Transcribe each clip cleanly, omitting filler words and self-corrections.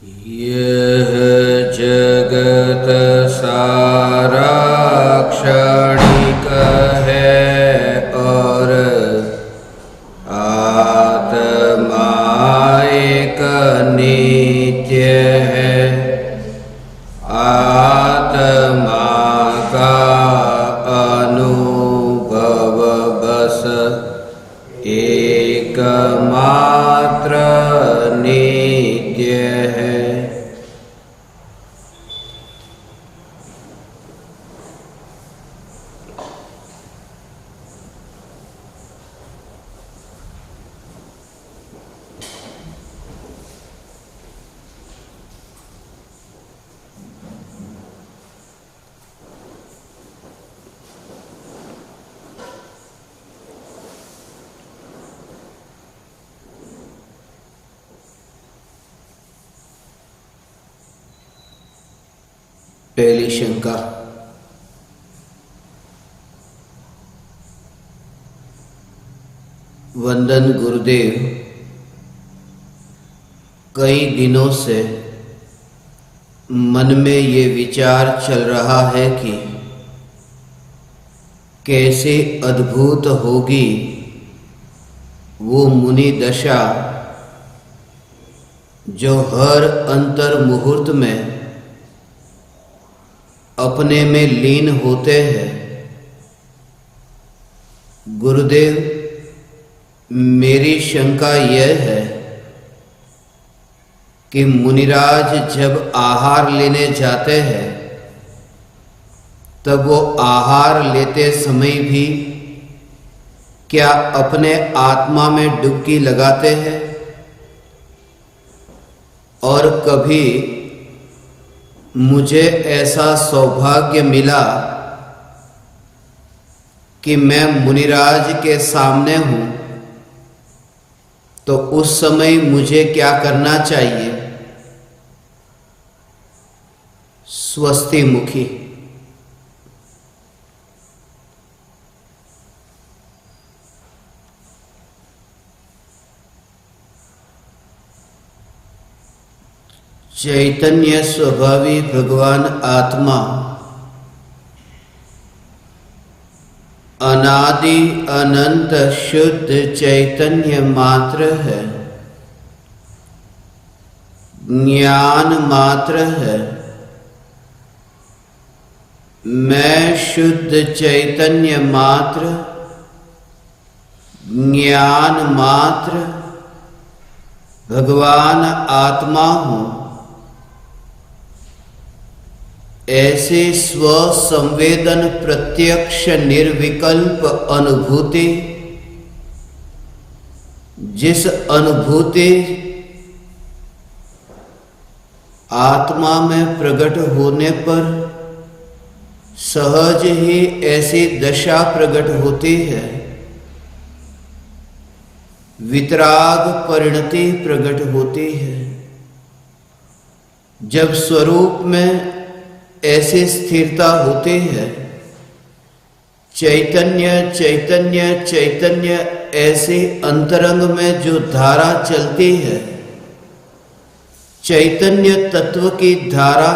यह जगत सारा क्षणिक है और आत्मा एक नित्य है। आत्मा का अनुभव बस एकमात्र नित्य है। पहली शंका। वंदन गुरुदेव, कई दिनों से मन में ये विचार चल रहा है कि कैसे अद्भुत होगी वो मुनि दशा जो हर अंतर मुहूर्त में अपने में लीन होते हैं। गुरुदेव, मेरी शंका यह है कि मुनिराज जब आहार लेने जाते हैं तब वो आहार लेते समय भी क्या अपने आत्मा में डुबकी लगाते हैं? और कभी मुझे ऐसा सौभाग्य मिला कि मैं मुनिराज के सामने हूं, तो उस समय मुझे क्या करना चाहिए? स्वस्ति मुखी। चैतन्य स्वभावी भगवान आत्मा अनादि अनंत शुद्ध चैतन्य मात्र है, ज्ञान मात्र है। मैं शुद्ध चैतन्य मात्र, ज्ञान मात्र, भगवान आत्मा हूं। ऐसे स्व संवेदन प्रत्यक्ष निर्विकल्प अनुभूति, जिस अनुभूति आत्मा में प्रकट होने पर सहज ही ऐसी दशा प्रकट होती है, वितराग परिणति प्रकट होती है। जब स्वरूप में ऐसी स्थिरता होती है, चैतन्य चैतन्य चैतन्य ऐसे अंतरंग में जो धारा चलती है, चैतन्य तत्व की धारा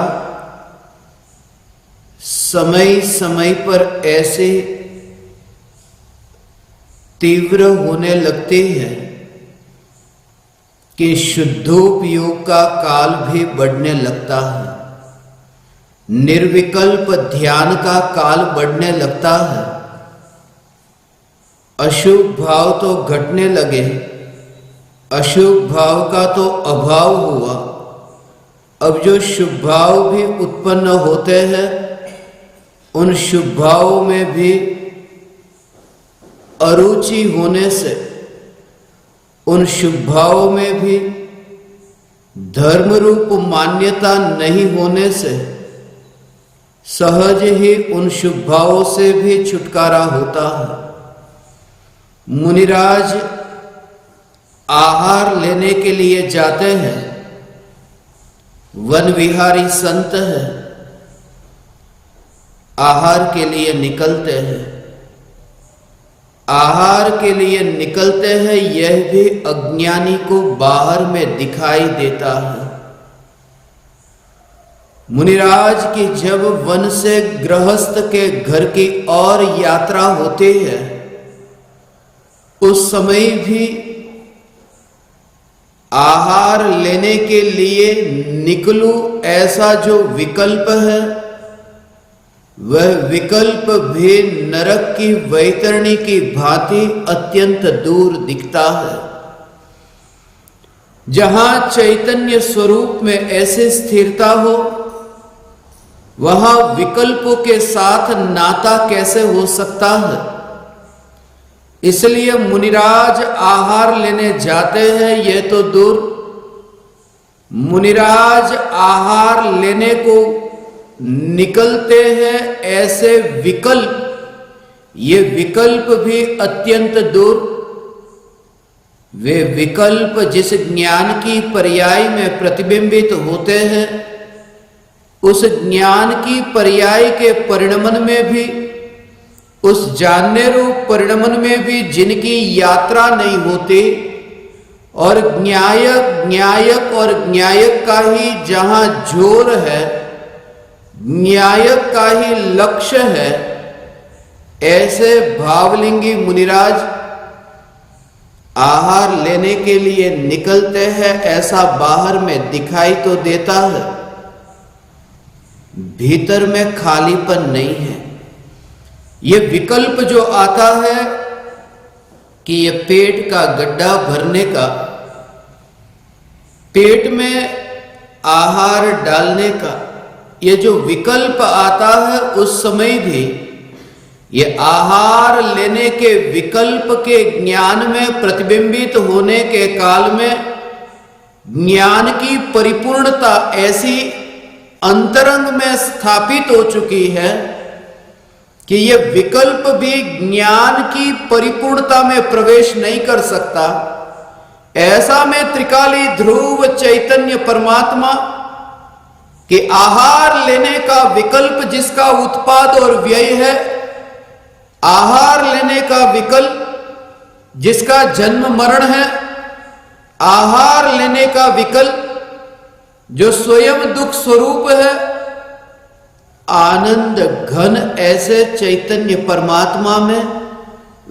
समय समय पर ऐसे तीव्र होने लगती है कि शुद्धोपयोग का काल भी बढ़ने लगता है, निर्विकल्प ध्यान का काल बढ़ने लगता है। अशुभ भाव तो घटने लगे, अशुभ भाव का तो अभाव हुआ। अब जो शुभ भाव भी उत्पन्न होते हैं, उन शुभ भावों में भी अरुचि होने से, उन शुभ भावों में भी धर्म रूप मान्यता नहीं होने से सहज ही उन शुभ भावों से भी छुटकारा होता है। मुनिराज आहार लेने के लिए जाते हैं, वन विहारी संत है, आहार के लिए निकलते हैं। आहार के लिए निकलते हैं, यह भी अज्ञानी को बाहर में दिखाई देता है। मुनिराज की जब वन से गृहस्थ के घर की और यात्रा होती है, उस समय भी आहार लेने के लिए निकलूं, ऐसा जो विकल्प है, वह विकल्प भी नरक की वैतरणी की भांति अत्यंत दूर दिखता है। जहां चैतन्य स्वरूप में ऐसी स्थिरता हो, वहां विकल्पों के साथ नाता कैसे हो सकता है? इसलिए मुनिराज आहार लेने जाते हैं, यह तो दूर, मुनिराज आहार लेने को निकलते हैं, ऐसे विकल्प, ये विकल्प भी अत्यंत दूर। वे विकल्प जिस ज्ञान की पर्याय में प्रतिबिंबित होते हैं, उस ज्ञान की पर्याय के परिणमन में भी, उस जानने रूप परिणमन में भी जिनकी यात्रा नहीं होती, और न्यायक और न्यायक का ही जहां जोर है, न्यायक का ही लक्ष्य है, ऐसे भावलिंगी मुनिराज आहार लेने के लिए निकलते हैं। ऐसा बाहर में दिखाई तो देता है, भीतर में खालीपन नहीं है। ये विकल्प जो आता है कि ये पेट का गड्ढा भरने का, पेट में आहार डालने का, ये जो विकल्प आता है, उस समय भी ये आहार लेने के विकल्प के ज्ञान में प्रतिबिंबित होने के काल में ज्ञान की परिपूर्णता ऐसी अंतरंग में स्थापित हो चुकी है कि ये विकल्प भी ज्ञान की परिपूर्णता में प्रवेश नहीं कर सकता। ऐसा में त्रिकाली ध्रुव चैतन्य परमात्मा के आहार लेने का विकल्प जिसका उत्पाद और व्यय है, आहार लेने का विकल्प जिसका जन्म मरण है, आहार लेने का विकल्प जो स्वयं दुख स्वरूप है, आनंद घन ऐसे चैतन्य परमात्मा में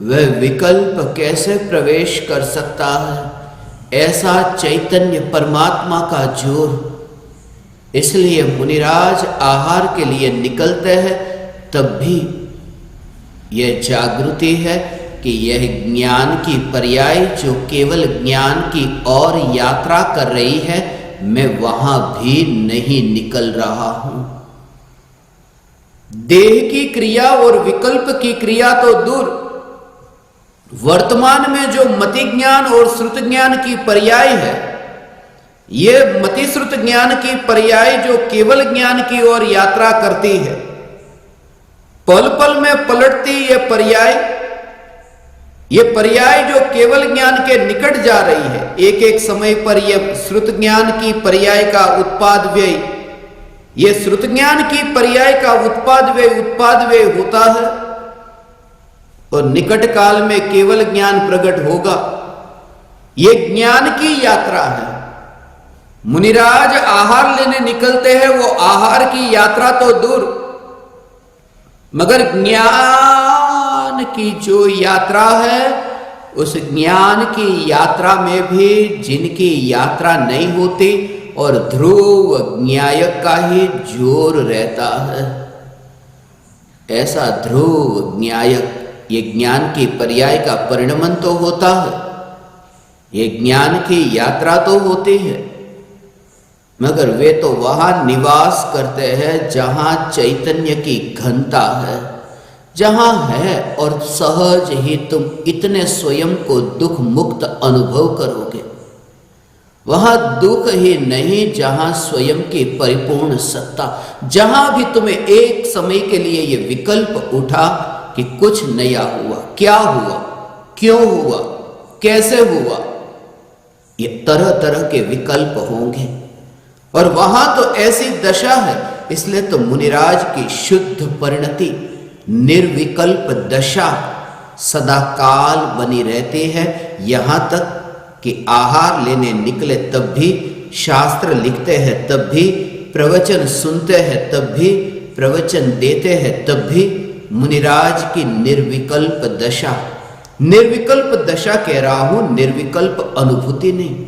वह विकल्प कैसे प्रवेश कर सकता है? ऐसा चैतन्य परमात्मा का जोर। इसलिए मुनिराज आहार के लिए निकलते हैं, तब भी यह जागृति है कि यह ज्ञान की पर्याय जो केवल ज्ञान की और यात्रा कर रही है, मैं वहां भी नहीं निकल रहा हूं। देह की क्रिया और विकल्प की क्रिया तो दूर, वर्तमान में जो मति ज्ञान और श्रुत ज्ञान की पर्याय है, ये मति श्रुत ज्ञान की पर्याय जो केवल ज्ञान की ओर यात्रा करती है, पल पल में पलटती ये पर्याय जो केवल ज्ञान के निकट जा रही है, एक एक समय पर यह श्रुत ज्ञान की पर्याय का उत्पाद व्यय, ये श्रुत ज्ञान की पर्याय का उत्पाद व्यय होता है, और निकट काल में केवल ज्ञान प्रकट होगा। ये ज्ञान की यात्रा है। मुनिराज आहार लेने निकलते हैं, वो आहार की यात्रा तो दूर, मगर ज्ञान की जो यात्रा है, उस ज्ञान की यात्रा में भी जिनकी यात्रा नहीं होती और ध्रुव न्यायक का ही जोर रहता है, ऐसा ध्रुव न्यायक, ये ज्ञान की पर्याय का परिणमन तो होता है, ये ज्ञान की यात्रा तो होती है, मगर वे तो वहां निवास करते हैं जहां चैतन्य की घनता है, जहां है और सहज ही तुम इतने स्वयं को दुख मुक्त अनुभव करोगे। वहां दुख ही नहीं, जहां स्वयं की परिपूर्ण सत्ता, जहां भी तुम्हें एक समय के लिए ये विकल्प उठा कि कुछ नया हुआ, क्या हुआ, क्यों हुआ, कैसे हुआ, ये तरह तरह के विकल्प होंगे। और वहां तो ऐसी दशा है, इसलिए तो मुनिराज की शुद्ध परिणति निर्विकल्प दशा सदा काल बनी रहती है। यहां तक कि आहार लेने निकले तब भी, शास्त्र लिखते हैं तब भी, प्रवचन सुनते हैं तब भी, प्रवचन देते हैं तब भी मुनिराज की निर्विकल्प दशा, निर्विकल्प दशा कह रहा हूं, निर्विकल्प अनुभूति नहीं,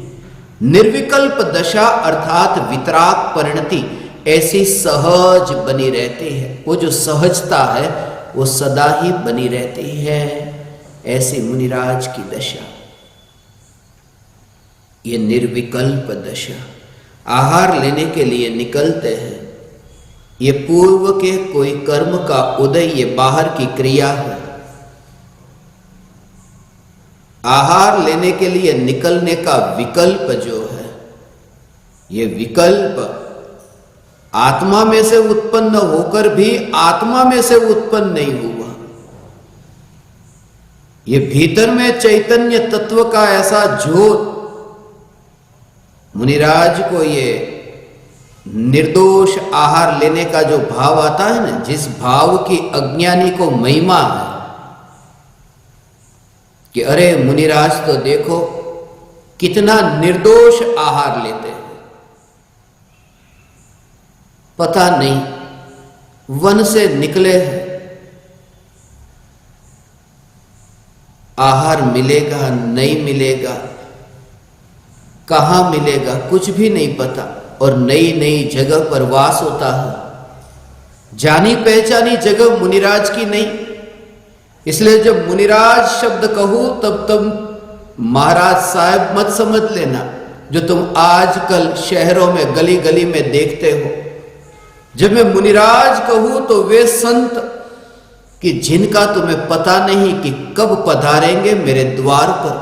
निर्विकल्प दशा अर्थात वितराग परिणति ऐसी सहज बनी रहती है। वो जो सहजता है वो सदा ही बनी रहती है, ऐसी मुनिराज की दशा, ये निर्विकल्प दशा। आहार लेने के लिए निकलते हैं, ये पूर्व के कोई कर्म का उदय, ये बाहर की क्रिया है। आहार लेने के लिए निकलने का विकल्प जो है, ये विकल्प आत्मा में से उत्पन्न होकर भी आत्मा में से उत्पन्न नहीं हुआ। ये भीतर में चैतन्य तत्व का ऐसा ज्योत, मुनिराज को ये निर्दोष आहार लेने का जो भाव आता है ना, जिस भाव की अज्ञानी को महिमा है कि अरे मुनिराज तो देखो कितना निर्दोष आहार लेते हैं, पता नहीं वन से निकले हैं, आहार मिलेगा नहीं मिलेगा, कहां मिलेगा कुछ भी नहीं पता, और नई नई जगह पर वास होता है। जानी पहचानी जगह मुनिराज की नहीं, इसलिए जब मुनिराज शब्द कहूं तब तुम महाराज साहब मत समझ लेना, जो तुम आजकल शहरों में गली गली में देखते हो। जब मैं मुनिराज कहूं तो वे संत कि जिनका तुम्हें पता नहीं कि कब पधारेंगे मेरे द्वार पर,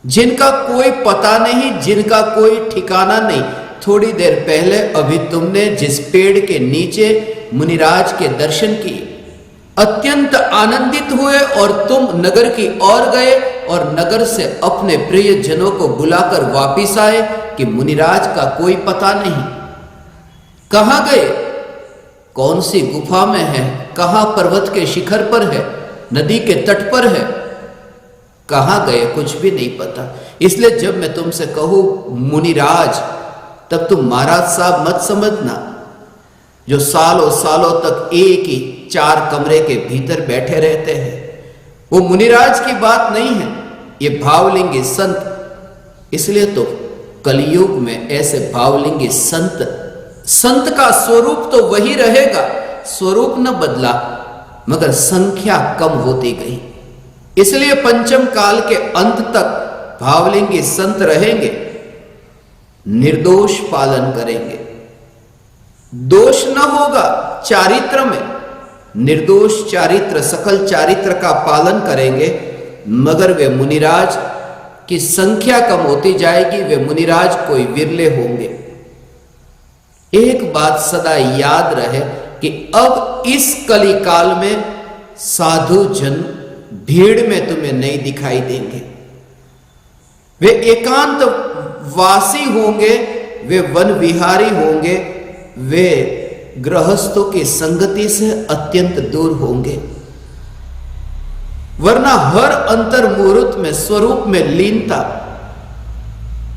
जिनका कोई पता नहीं, जिनका कोई ठिकाना नहीं। थोड़ी देर पहले अभी तुमने जिस पेड़ के नीचे मुनिराज के दर्शन किए, अत्यंत आनंदित हुए और तुम नगर की ओर गए और नगर से अपने प्रिय जनों को बुलाकर वापिस आए कि मुनिराज का कोई पता नहीं। कहां गए, कौन सी गुफा में है, कहां पर्वत के शिखर पर है, नदी के तट पर है, कहां गए कुछ भी नहीं पता। इसलिए जब मैं तुमसे कहूं मुनिराज, तब तुम महाराज साहब मत समझना जो सालों सालों तक एक ही 4 कमरे के भीतर बैठे रहते हैं। वो मुनिराज की बात नहीं है, ये भावलिंगी संत। इसलिए तो कलयुग में ऐसे भावलिंगी संत का स्वरूप तो वही रहेगा, स्वरूप न बदला, मगर संख्या कम होती गई। इसलिए पंचम काल के अंत तक भावलिंगी संत रहेंगे, निर्दोष पालन करेंगे, दोष न होगा चारित्र में, निर्दोष चारित्र, सकल चारित्र का पालन करेंगे, मगर वे मुनिराज की संख्या कम होती जाएगी, वे मुनिराज कोई विरले होंगे। एक बात सदा याद रहे कि अब इस कली काल में साधु जन भीड़ में तुम्हें नहीं दिखाई देंगे, वे एकांत वासी होंगे, वे वन विहारी होंगे, वे गृहस्थों की संगति से अत्यंत दूर होंगे। वरना हर अंतर मुहूर्त में स्वरूप में लीनता,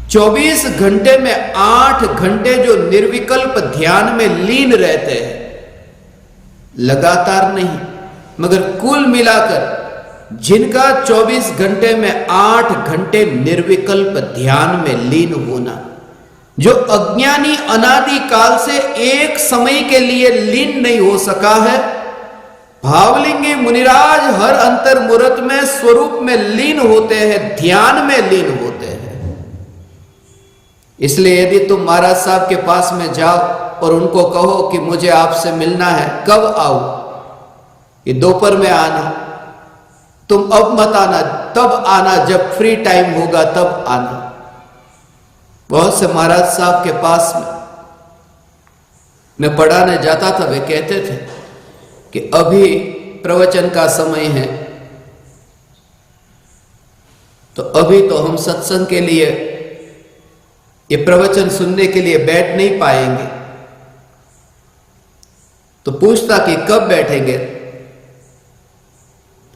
24 घंटे में 8 घंटे जो निर्विकल्प ध्यान में लीन रहते हैं, लगातार नहीं मगर कुल मिलाकर जिनका 24 घंटे में 8 घंटे निर्विकल्प ध्यान में लीन होना, जो अज्ञानी अनादि काल से एक समय के लिए लीन नहीं हो सका है, भावलिंगी मुनिराज हर अंतर मुहूर्त में स्वरूप में लीन होते हैं, ध्यान में लीन होते हैं। इसलिए यदि तुम महाराज साहब के पास में जाओ और उनको कहो कि मुझे आपसे मिलना है, कब आओ, ये दोपहर में आना, तुम अब मत आना, तब आना जब फ्री टाइम होगा तब आना। बहुत से महाराज साहब के पास में मैं पढ़ाने जाता था, वे कहते थे कि अभी प्रवचन का समय है, तो अभी तो हम सत्संग के लिए, ये प्रवचन सुनने के लिए बैठ नहीं पाएंगे। तो पूछता कि कब बैठेंगे,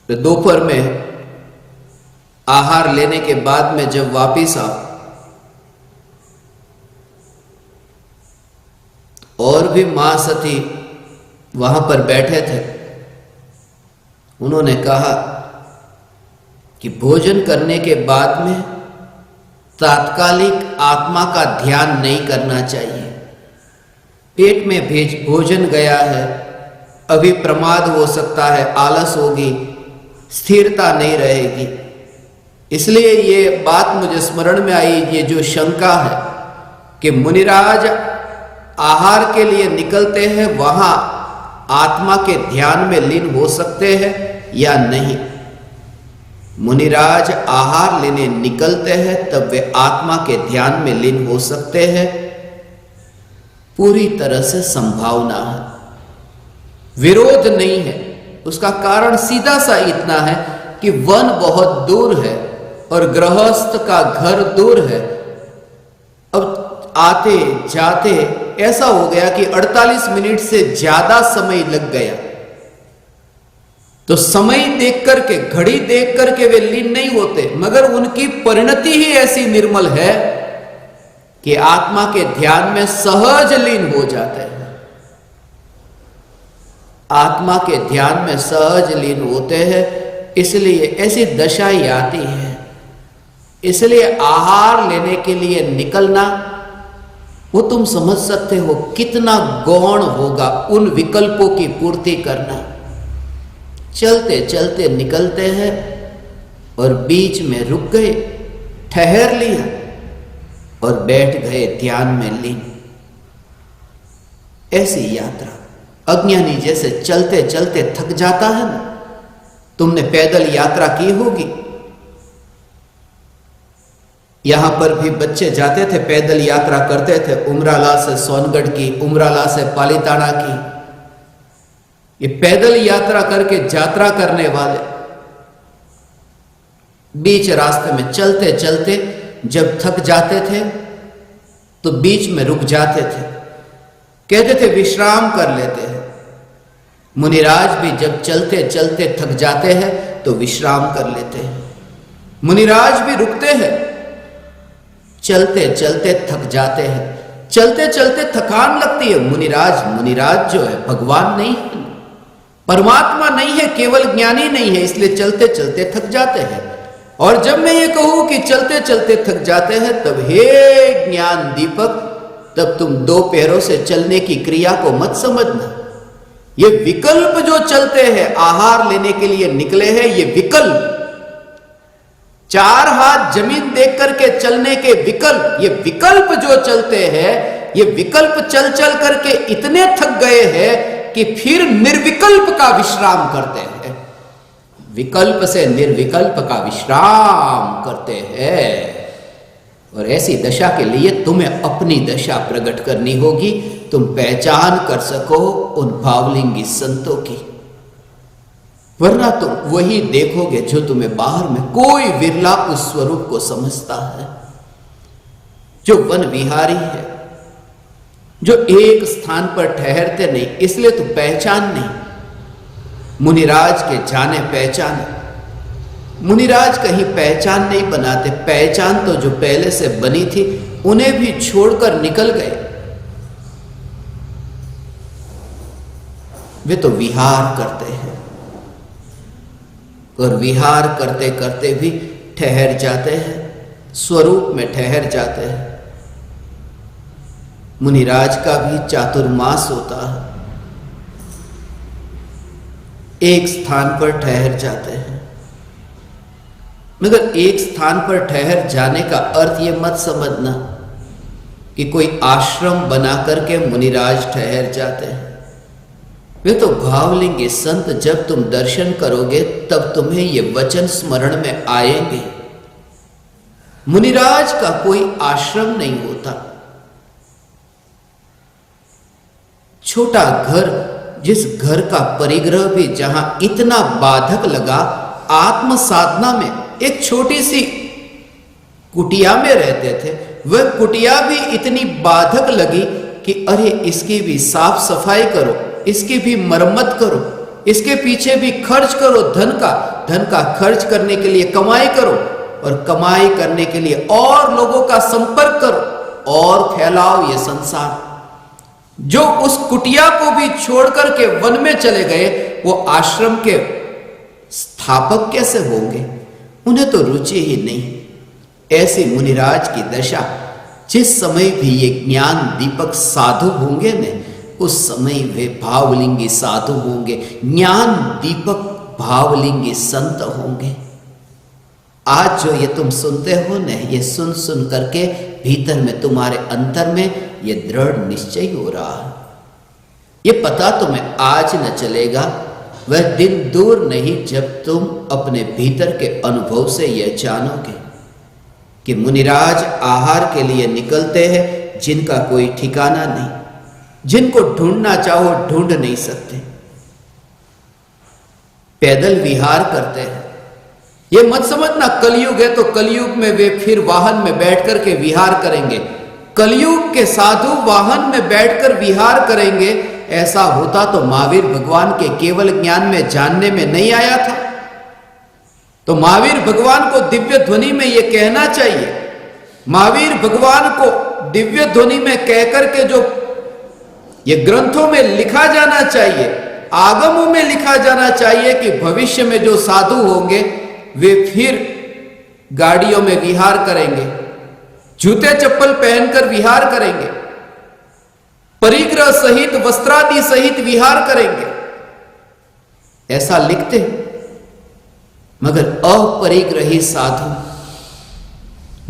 तो दोपहर में आहार लेने के बाद में जब वापिस आओ। भी मां सती वहां पर बैठे थे। उन्होंने कहा कि भोजन करने के बाद में तात्कालिक आत्मा का ध्यान नहीं करना चाहिए। पेट में भोजन गया है, अभी प्रमाद हो सकता है, आलस होगी, स्थिरता नहीं रहेगी। इसलिए ये बात मुझे स्मरण में आई, ये जो शंका है कि मुनिराज आहार के लिए निकलते हैं, वहां आत्मा के ध्यान में लीन हो सकते हैं या नहीं। मुनिराज आहार लेने निकलते हैं तब वे आत्मा के ध्यान में लीन हो सकते हैं, पूरी तरह से संभावना है, विरोध नहीं है। उसका कारण सीधा सा इतना है कि वन बहुत दूर है और गृहस्थ का घर दूर है। अब आते जाते ऐसा हो गया कि 48 मिनट से ज्यादा समय लग गया। तो समय देख करके, घड़ी देख करके वे लीन नहीं होते, मगर उनकी परिणति ही ऐसी निर्मल है कि आत्मा के ध्यान में सहज लीन हो जाते हैं। आत्मा के ध्यान में सहज लीन होते हैं, इसलिए ऐसी दशा ही आती है। इसलिए आहार लेने के लिए निकलना, वो तुम समझ सकते हो कितना गौण होगा उन विकल्पों की पूर्ति करना। चलते चलते निकलते हैं और बीच में रुक गए, ठहर लिया और बैठ गए ध्यान में लीन। ऐसी यात्रा अज्ञानी जैसे चलते चलते थक जाता है ना। तुमने पैदल यात्रा की होगी, यहां पर भी बच्चे जाते थे, पैदल यात्रा करते थे, उमराला से सोनगढ़ की, उमराला से पालीताना की। ये पैदल यात्रा करके यात्रा करने वाले बीच रास्ते में चलते चलते जब थक जाते थे तो बीच में रुक जाते थे, कहते थे विश्राम कर लेते हैं। मुनिराज भी जब चलते चलते थक जाते हैं तो विश्राम कर लेते हैं। मुनिराज भी रुकते हैं, चलते चलते थक जाते हैं, चलते चलते थकान लगती है। मुनिराज जो है भगवान नहीं है, परमात्मा नहीं है, केवल ज्ञानी नहीं है, इसलिए चलते चलते थक जाते हैं। और जब मैं ये कहूं कि चलते चलते थक जाते हैं, तब हे ज्ञान दीपक, तब तुम दो पैरों से चलने की क्रिया को मत समझना। ये विकल्प जो चलते हैं, आहार लेने के लिए निकले हैं, ये विकल्प, चार हाथ जमीन देख करके चलने के विकल्प, ये विकल्प जो चलते हैं, ये विकल्प चल चल करके इतने थक गए हैं कि फिर निर्विकल्प का विश्राम करते हैं। विकल्प से निर्विकल्प का विश्राम करते हैं। और ऐसी दशा के लिए तुम्हें अपनी दशा प्रकट करनी होगी, तुम पहचान कर सको उन भावलिंगी संतों की, वरना तुम वही देखोगे जो तुम्हें बाहर में कोई विरला उस स्वरूप को समझता है, जो वन विहारी है, जो एक स्थान पर ठहरते नहीं, इसलिए तो पहचान नहीं। मुनिराज के जाने पहचाने, मुनिराज कहीं पहचान नहीं बनाते, पहचान तो जो पहले से बनी थी उन्हें भी छोड़कर निकल गए। वे तो विहार करते हैं और विहार करते करते भी ठहर जाते हैं, स्वरूप में ठहर जाते हैं। मुनिराज का भी चातुर्मास होता है, एक स्थान पर ठहर जाते हैं, मगर एक स्थान पर ठहर जाने का अर्थ यह मत समझना कि कोई आश्रम बना करके मुनिराज ठहर जाते हैं। वे तो भावलिंगी संत, जब तुम दर्शन करोगे तब तुम्हें ये वचन स्मरण में आएंगे। मुनिराज का कोई आश्रम नहीं होता, छोटा घर, जिस घर का परिग्रह भी जहां इतना बाधक लगा, आत्म साधना में एक छोटी सी कुटिया में रहते थे, वह कुटिया भी इतनी बाधक लगी कि अरे इसकी भी साफ सफाई करो, इसकी भी मरम्मत करो, इसके पीछे भी खर्च करो, धन का खर्च करने के लिए कमाई करो, और कमाई करने के लिए और लोगों का संपर्क करो और फैलाओ ये संसार। जो उस कुटिया को भी छोड़कर के वन में चले गए, वो आश्रम के स्थापक कैसे होंगे? उन्हें तो रुचि ही नहीं। ऐसी मुनिराज की दशा। जिस समय भी ये ज्ञान दीपक साधु होंगे न, उस समय वे भावलिंगी साधु होंगे, ज्ञान दीपक भावलिंगी संत होंगे। आज जो ये तुम सुनते हो न, ये सुन सुन करके भीतर में तुम्हारे अंतर में ये दृढ़ निश्चय हो रहा है। ये पता तुम्हें आज न चलेगा, वह दिन दूर नहीं जब तुम अपने भीतर के अनुभव से यह जानोगे कि मुनिराज आहार के लिए निकलते हैं जिनका कोई ठिकाना नहीं, जिनको ढूंढना चाहो ढूंढ नहीं सकते, पैदल विहार करते हैं। ये मत समझना कलयुग है तो कलयुग में वे फिर वाहन में बैठकर के विहार करेंगे। कलयुग के साधु वाहन में बैठकर विहार करेंगे, ऐसा होता तो महावीर भगवान के केवल ज्ञान में जानने में नहीं आया था। तो महावीर भगवान को दिव्य ध्वनि में यह कहना चाहिए, महावीर भगवान को दिव्य ध्वनि में कहकर के जो ये ग्रंथों में लिखा जाना चाहिए, आगमों में लिखा जाना चाहिए कि भविष्य में जो साधु होंगे वे फिर गाड़ियों में विहार करेंगे, जूते चप्पल पहनकर विहार करेंगे, परिग्रह सहित वस्त्रादि सहित विहार करेंगे, ऐसा लिखते हैं। मगर अपरिग्रही साधु,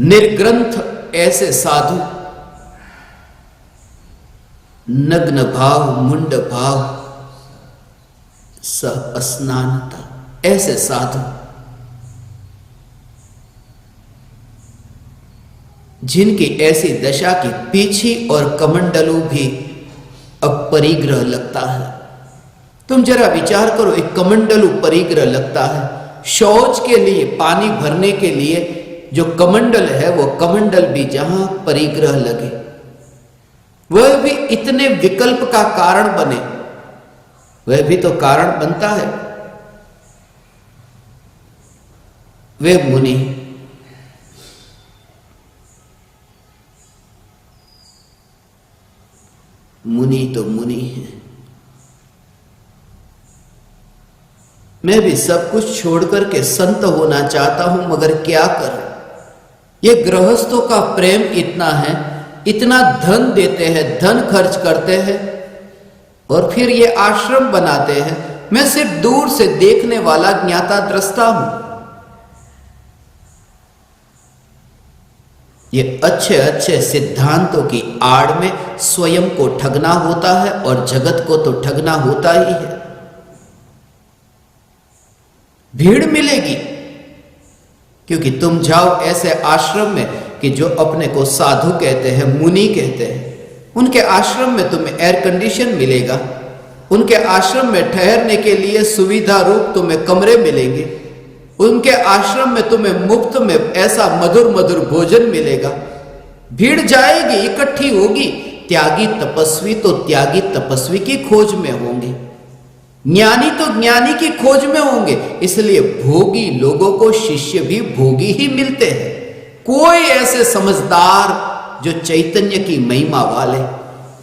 निर्ग्रंथ ऐसे साधु, नग्न भाव मुंड भाव स स्नानता, ऐसे साधु जिनकी ऐसी दशा की पीछी और कमंडलू भी अपरिग्रह लगता है। तुम जरा विचार करो, एक कमंडलू परिग्रह लगता है। शौच के लिए, पानी भरने के लिए जो कमंडल है, वो कमंडल भी जहां परिग्रह लगे, वह भी इतने विकल्प का कारण बने, वह भी तो कारण बनता है। वे मुनि तो मुनि है। मैं भी सब कुछ छोड़कर के संत होना चाहता हूं, मगर क्या करूं? ये गृहस्थों का प्रेम इतना है, इतना धन देते हैं, धन खर्च करते हैं और फिर ये आश्रम बनाते हैं। मैं सिर्फ दूर से देखने वाला ज्ञाता दृष्टा हूं। ये अच्छे अच्छे सिद्धांतों की आड़ में स्वयं को ठगना होता है और जगत को तो ठगना होता ही है। भीड़ मिलेगी क्योंकि तुम जाओ ऐसे आश्रम में कि जो अपने को साधु कहते हैं, मुनि कहते हैं, उनके आश्रम में तुम्हें एयर कंडीशन मिलेगा, उनके आश्रम में ठहरने के लिए सुविधा रूप तुम्हें कमरे मिलेंगे, उनके आश्रम में तुम्हें मुफ्त में ऐसा मधुर मधुर भोजन मिलेगा। भीड़ जाएगी, इकट्ठी होगी। त्यागी तपस्वी तो त्यागी तपस्वी की खोज में होंगे, ज्ञानी तो ज्ञानी की खोज में होंगे। इसलिए भोगी लोगों को शिष्य भी भोगी ही मिलते हैं। कोई ऐसे समझदार जो चैतन्य की महिमा वाले।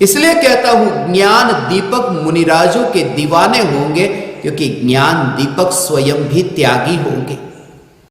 इसलिए कहता हूं ज्ञान दीपक मुनिराजों के दीवाने होंगे, क्योंकि ज्ञान दीपक स्वयं भी त्यागी होंगे।